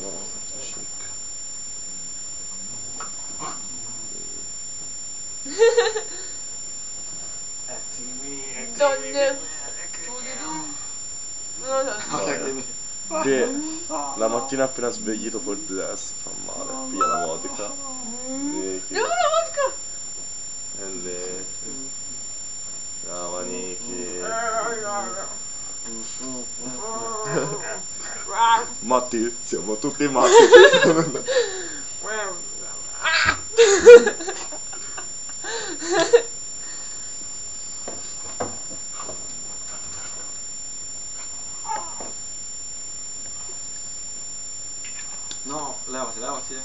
No, chic. Donne. Non lo so. Che la mattina appena sveglito col dress fa male, piglia la vodka. Devo una vodka. E le manichi. Matti, siamo tutti matti. No, levati.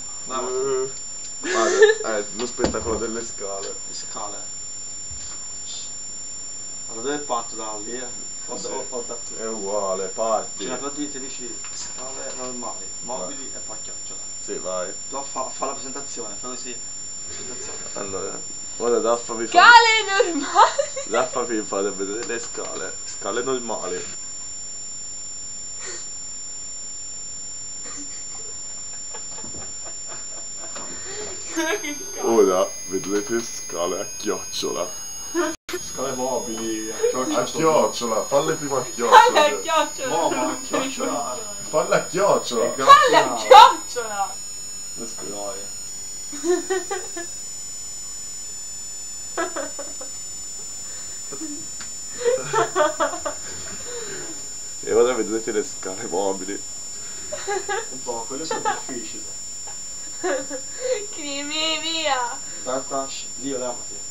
Guarda, lo spettacolo delle scale. Le scale. Allora dove parto da lì? O da qui? È uguale, parti. Cioè, però ti dici scale normali, mobili e poi chiocciola. Sì, vai. Tu fa la presentazione, fai così. Presentazione. Allora, ora Daffa vi fa. Scale normali. Daffa vi fate vedere le scale. Scale normali. Ora vedrete scale a chiocciola. Scale mobili, A chiocciola, falle prima a Falla a chiocciola. chiocciola. No, ma a chiocciola. Falle a chiocciola. Falla a chiocciola. Le scale. E ora vedrete le scale mobili. Un po', quelle sono difficili. Crimi via. Tanta, Dio levati.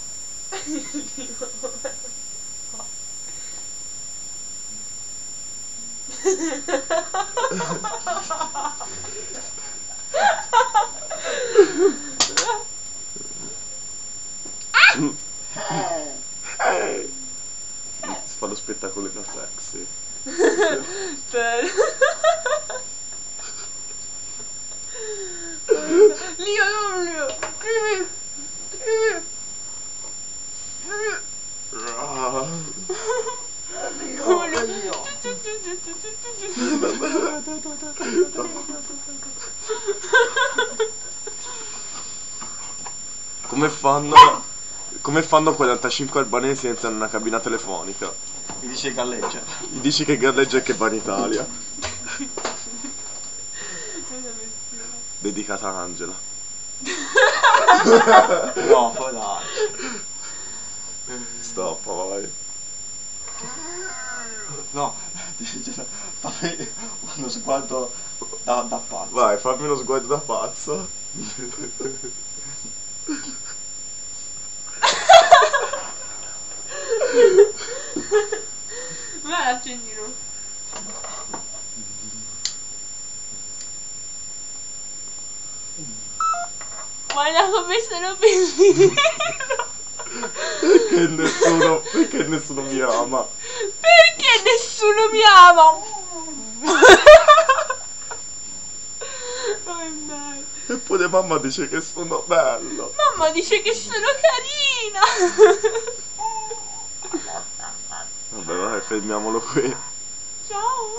Si fa lo spettacolino sexy. Lio. Come fanno 45 albanesi senza una cabina telefonica? Mi dice galleggia. Gli dici che galleggia e che va in Italia. Dedicata a Angela. No, poi dai. Stoppa, vai. No, dice, fammi uno sguardo da pazzo. Vai, fammi uno sguardo da pazzo. Vai, accendilo. Guarda come sono bellino. Perché nessuno mi ama? Perché nessuno mi ama? Oh, no. Eppure mamma dice che sono bello. Mamma dice che sono carina. Vabbè, vai, fermiamolo qui. Ciao.